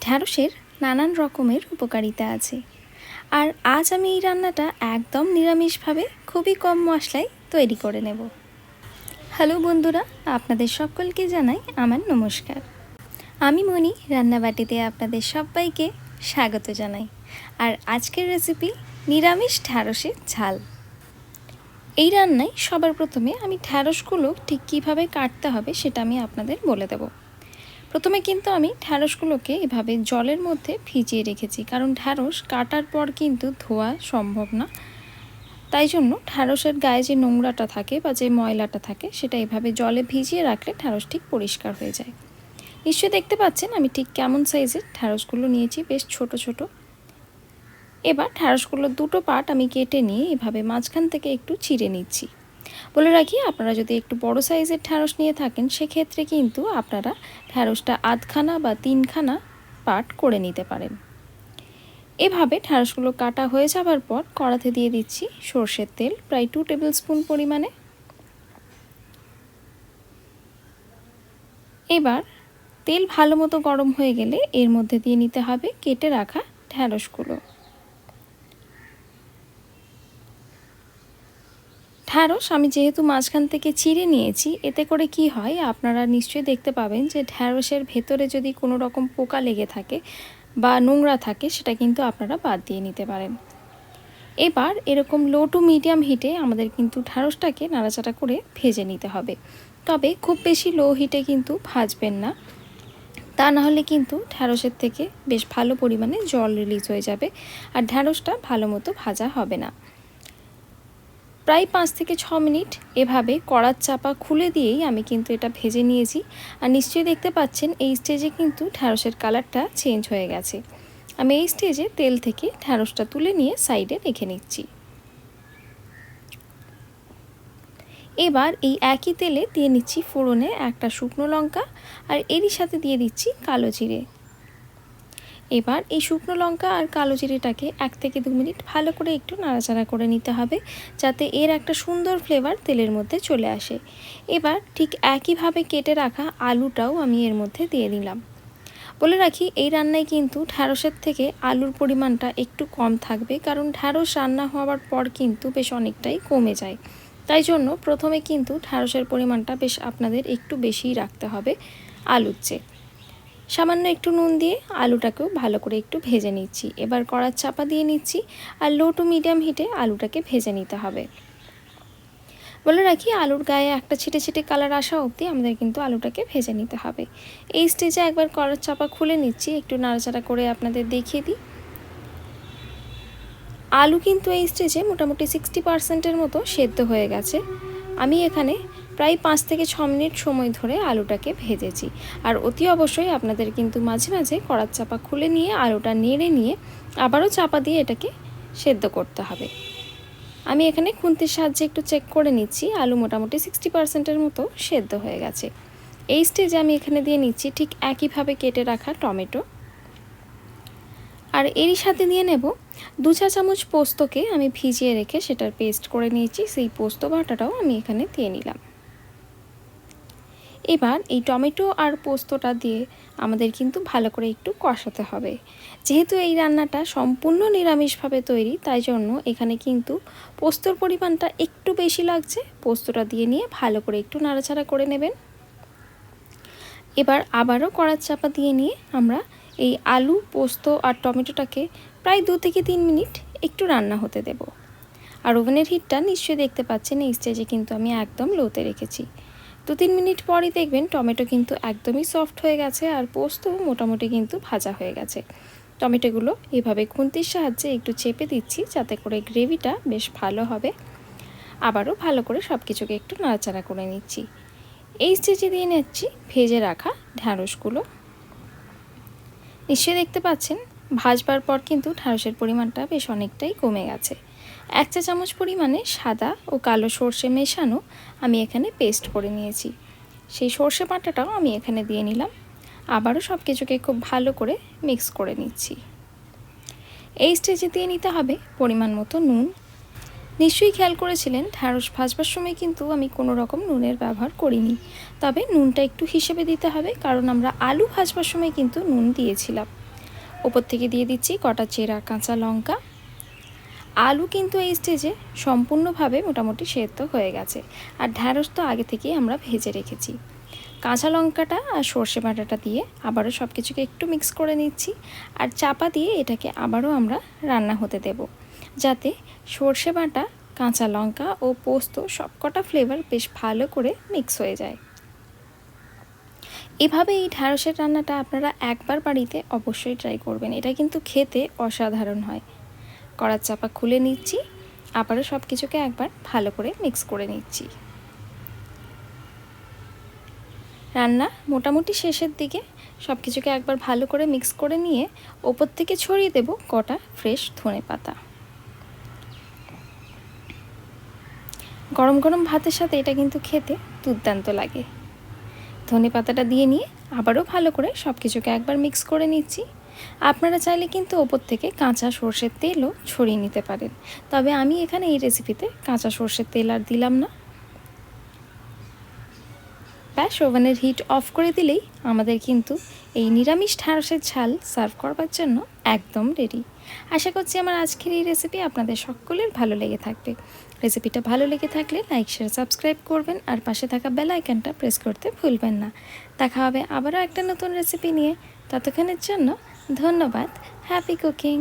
ঢ্যাঁড়সের নানান রকমের উপকারিতা আছে। আর আজ আমি এই রান্নাটা একদম নিরামিষভাবে খুবই কম মশলায় তৈরি করে নেব। হ্যালো বন্ধুরা, আপনাদের সকলকে জানাই আমার নমস্কার। আমি মনি রান্নাবাটিতে আপনাদের সবাইকে স্বাগত জানাই। আর আজকের রেসিপি নিরামিষ ঢ্যাঁড়সের ঝাল। এই রান্নায় সবার প্রথমে আমি ঢ্যাঁড়সগুলো ঠিক কীভাবে কাটতে হবে সেটা আমি আপনাদের বলে দেব। প্রথমে কিন্তু আমি ঢ্যাঁড়সগুলোকে এভাবে জলের মধ্যে ভিজিয়ে রেখেছি, কারণ ঢ্যাঁড়স কাটার পর কিন্তু ধোয়া সম্ভব না। তাই জন্য ঢ্যাঁড়সের গায়ে যে নোংরাটা থাকে বা যে ময়লাটা থাকে সেটা এভাবে জলে ভিজিয়ে রাখলে ঢ্যাঁড়স ঠিক পরিষ্কার হয়ে যায়। নিশ্চয়ই দেখতে পাচ্ছেন আমি ঠিক কেমন সাইজের ঢ্যাঁড়সগুলো নিয়েছি, বেশ ছোট ছোট। এবার ঢ্যাঁড়সগুলোর দুটো পার্ট আমি কেটে নিয়ে এভাবে মাঝখান থেকে একটু চিড়ে নিচ্ছি। বলে রাখি, আপনারা যদি একটু বড় সাইজের ঢ্যাঁড়স নিয়ে থাকেন সেক্ষেত্রে কিন্তু আপনারা ঢ্যাঁড়সটা আধখানা বা তিনখানা পার্ট করে নিতে পারেন। এভাবে ঢ্যাঁড়সগুলো কাটা হয়ে যাবার পর কড়াতে দিয়ে দিচ্ছি সর্ষের তেল, প্রায় 2 টেবিল স্পুন পরিমাণে। এবার তেল ভালো মতো গরম হয়ে গেলে এর মধ্যে দিয়ে নিতে হবে কেটে রাখা ঢ্যাঁড়সগুলো। ঢ্যাঁড়স আমি যেহেতু মাঝখান থেকে চিড়ে নিয়েছি, এতে করে কি হয় আপনারা নিশ্চয়ই দেখতে পাবেন যে ঢ্যাঁড়সের ভেতরে যদি কোনো রকম পোকা লেগে থাকে বা নোংরা থাকে সেটা কিন্তু আপনারা বাদ দিয়ে নিতে পারেন। এবার এরকম লো টু মিডিয়াম হিটে আমাদের কিন্তু ঢ্যাঁড়সটাকে নাড়াচাড়া করে ভেজে নিতে হবে। তবে খুব বেশি লো হিটে কিন্তু ভাজবেন না, তা নাহলে কিন্তু ঢ্যাঁড়সের থেকে বেশ ভালো পরিমাণে জল রিলিজ হয়ে যাবে আর ঢ্যাঁড়সটা ভালো মতো ভাজা হবে না। প্রায় 5 থেকে 6 মিনিট এভাবে কড়ার চাপা খুলে দিয়েই আমি কিন্তু এটা ভেজে নিয়েছি। আর নিশ্চয়ই দেখতে পাচ্ছেন এই স্টেজে কিন্তু ঢ্যাঁড়সের কালারটা চেঞ্জ হয়ে গেছে। আমি এই স্টেজে তেল থেকে ঢ্যাঁড়সটা তুলে নিয়ে সাইডে রেখে নিচ্ছি। এবার এই একই তেলে দিয়ে নিচ্ছি ফোড়নে একটা শুকনো লঙ্কা, আর এরই সাথে দিয়ে দিচ্ছি কালো জিরে। এবার এই শুকনো লঙ্কা আর কালো জিরেটাকে 1 থেকে 2 মিনিট ভালো করে একটু নাড়াচাড়া করে নিতে হবে, যাতে এর একটা সুন্দর ফ্লেভার তেলের মধ্যে চলে আসে। এবার ঠিক একইভাবে কেটে রাখা আলুটাও আমি এর মধ্যে দিয়ে দিলাম। বলে রাখি, এই রান্নায় কিন্তু ঢ্যাঁড়সের থেকে আলুর পরিমাণটা একটু কম থাকবে, কারণ ঢ্যাঁড়স রান্না হওয়ার পর কিন্তু বেশ অনেকটাই কমে যায়। তাই জন্য প্রথমে কিন্তু ঢ্যাঁড়সের পরিমাণটা বেশ আপনাদের একটু বেশিই রাখতে হবে আলুর চেয়ে। সামান্য একটু নুন দিয়ে আলুটাকেও ভালো করে একটু ভেজে নিচ্ছি। এবার কড়ার চাপা দিয়ে নিচ্ছি আর লো টু মিডিয়াম হিটে আলুটাকে ভেজে নিতে হবে। বলে রাখি, আলুর গায়ে একটা ছিটে ছিটে কালার আসা অবধি আমাদের কিন্তু আলুটাকে ভেজে নিতে হবে। এই স্টেজে একবার কড়ার চাপা খুলে নিচ্ছি, একটু নাড়াচাড়া করে আপনাদের দেখিয়ে দিই। আলু কিন্তু এই স্টেজে মোটামুটি 60%-এর মতো সেদ্ধ হয়ে গেছে। আমি এখানে প্রায় 5 থেকে 6 মিনিট সময় ধরে আলুটাকে ভেজেছি। আর অতি অবশ্যই আপনাদের কিন্তু মাঝে মাঝে কড়ার চাপা খুলে নিয়ে আলুটা নেড়ে নিয়ে আবারও চাপা দিয়ে এটাকে সেদ্ধ করতে হবে। আমি এখানে খুন্তির সাহায্যে একটু চেক করে নিচ্ছি, আলু মোটামুটি 60%-এর মতো সেদ্ধ হয়ে গেছে। এই স্টেজে আমি এখানে দিয়ে নিচ্ছি ঠিক একইভাবে কেটে রাখা টমেটো, আর এরই সাথে দিয়ে নেব 2 চা চামচ পোস্তকে আমি ভিজিয়ে রেখে সেটার পেস্ট করে নিয়েছি। সেই পোস্ত বাটাটাও আমি এখানে দিয়ে নিলাম। এবার এই টমেটো আর পোস্তটা দিয়ে আমাদের কিন্তু ভালো করে একটু কষাতে হবে। যেহেতু এই রান্নাটা সম্পূর্ণ নিরামিষভাবে তৈরি, তাই জন্য এখানে কিন্তু পোস্তর পরিমাণটা একটু বেশি লাগছে। পোস্তটা দিয়ে নিয়ে ভালো করে একটু নাড়াচাড়া করে নেবেন। এবার আবারও কড়ার চাপা দিয়ে নিয়ে আমরা এই আলু, পোস্ত আর টমেটোটাকে প্রায় 2 থেকে 3 মিনিট একটু রান্না হতে দেব। আর ওভেনের হিটটা নিশ্চয়ই দেখতে পাচ্ছেন এই স্টেজে কিন্তু আমি একদম লোতে রেখেছি। 2-3 মিনিট পরই দেখবেন টমেটো কিন্তু একদমই সফট হয়ে গেছে আর পোস্ত মোটামুটি কিন্তু ভাজা হয়ে গেছে। টমেটোগুলো এভাবে খুন্তির সাহায্যে একটু চেপে দিচ্ছি, যাতে করে গ্রেভিটা বেশ ভালো হবে। আবারও ভালো করে সব কিছুকে একটু নাড়াচাড়া করে নিচ্ছি। এই স্টেজে দিয়ে নিচ্ছি ভেজে রাখা ঢ্যাঁড়সগুলো। নিশ্চয়ই দেখতে পাচ্ছেন ভাজবার পর কিন্তু ঢ্যাঁড়সের পরিমাণটা বেশ অনেকটাই কমে গেছে। 1 চা চামচ পরিমাণে সাদা ও কালো সর্ষে মেশানো আমি এখানে পেস্ট করে নিয়েছি। সেই সর্ষে বাটাটাও আমি এখানে দিয়ে নিলাম। আবারও সব কিছুকে খুব ভালো করে মিক্স করে নিচ্ছি। এই স্টেজে দিয়ে নিতে হবে পরিমাণ মতো নুন। নিশ্চয়ই খেয়াল করেছিলেন ঢ্যাঁড়স ভাজবার সময় কিন্তু আমি কোনো রকম নুনের ব্যবহার করিনি, তবে নুনটা একটু হিসেবে দিতে হবে, কারণ আমরা আলু ভাজবার সময় কিন্তু নুন দিয়েছিলাম। ওপর থেকে দিয়ে দিচ্ছি কটা চেরা কাঁচা লঙ্কা। আলু কিন্তু এই স্টেজে সম্পূর্ণভাবে মোটামুটি সেদ্ধ হয়ে গেছে, আর ঢ্যাঁড়স তো আগে থেকেই আমরা ভেজে রেখেছি। কাঁচা লঙ্কাটা আর সর্ষে বাটাটা দিয়ে আবারও সব কিছুকে একটু মিক্স করে নিচ্ছি, আর চাপা দিয়ে এটাকে আবারও আমরা রান্না হতে দেব, যাতে সর্ষে বাটা, কাঁচা লঙ্কা ও পোস্ত সবকটা ফ্লেভার বেশ ভালো করে মিক্স হয়ে যায়। এভাবে এই ঢ্যাঁড়সের রান্নাটা আপনারা একবার বাড়িতে অবশ্যই ট্রাই করবেন, এটা কিন্তু খেতে অসাধারণ হয়। কড়ার চাপা খুলে নিচ্ছি, আবারও সব কিছুকে একবার ভালো করে মিক্স করে নিচ্ছি। রান্না মোটামুটি শেষের দিকে, সব কিছুকে একবার ভালো করে মিক্স করে নিয়ে ওপর থেকে ছড়িয়ে দেব কটা ফ্রেশ ধনে পাতা। গরম গরম ভাতের সাথে এটা কিন্তু খেতে দুর্দান্ত লাগে। ধনে পাতাটা দিয়ে নিয়ে আবারও ভালো করে সব কিছুকে একবার মিক্স করে নিচ্ছি। আপনারা চাইলে কিন্তু ওপর থেকে কাঁচা সর্ষের তেলও ছড়িয়ে নিতে পারেন, তবে আমি এখানে এই রেসিপিতে কাঁচা সর্ষের তেল আর দিলাম না। ব্যাস, ওভেনের হিট অফ করে দিলেই আমাদের কিন্তু এই নিরামিষ ঢ্যাঁড়সের ঝাল সার্ভ করবার জন্য একদম রেডি। আশা করছি আমার আজকের এই রেসিপি আপনাদের সকলের ভালো লেগে থাকবে। রেসিপিটা ভালো লেগে থাকলে লাইক, শেয়ার, সাবস্ক্রাইব করবেন, আর পাশে থাকা বেল আইকনটা প্রেস করতে ভুলবেন না। দেখা হবে আবারও একটা নতুন রেসিপি নিয়ে। ততক্ষণের জন্য ধন্যবাদ। Happy cooking.